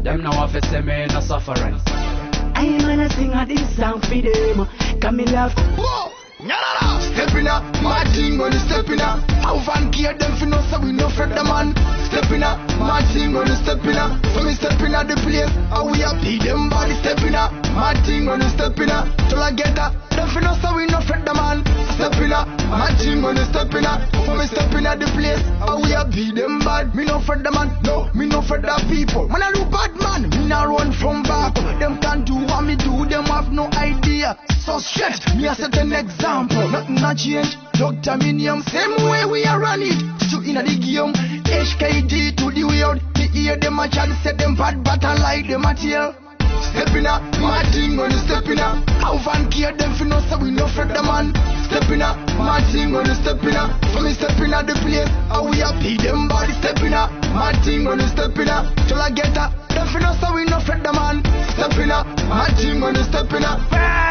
Them now have to say me no suffering. I am gonna sing a this song for them. Come me laugh. Whoa! Nyalala! Step in a, my team gonna step in a. How fan care them for no so we no fret the man. Step in a, my team gonna step in a. So me step in a the place, how we happy them body step in a. My team gonna step in a. Till I get a, them for no so we no fret the man. Step in a, my team gonna step in a. So me step in a the place, how we happy them bad. Me no fret the man, no, me no fret the people. Man I do bad man, me not run from back. Them can't do what me do, them have no idea. So straight, me a set an example. Nothing a change. Dr. Minium, same way we are run it. So in the game, HKD to the weird. Me hear them a chat, set them bad, but I like them a tail. Step in a, my team gonna step in a. How fan care them for no so we no fret the man. Step in a, my team gonna step in a. So me step in a the place, how we happy them body step in a. My team gonna step in a. Till I get a, them for no so we no fret the man. Step in a, my team gonna step in a.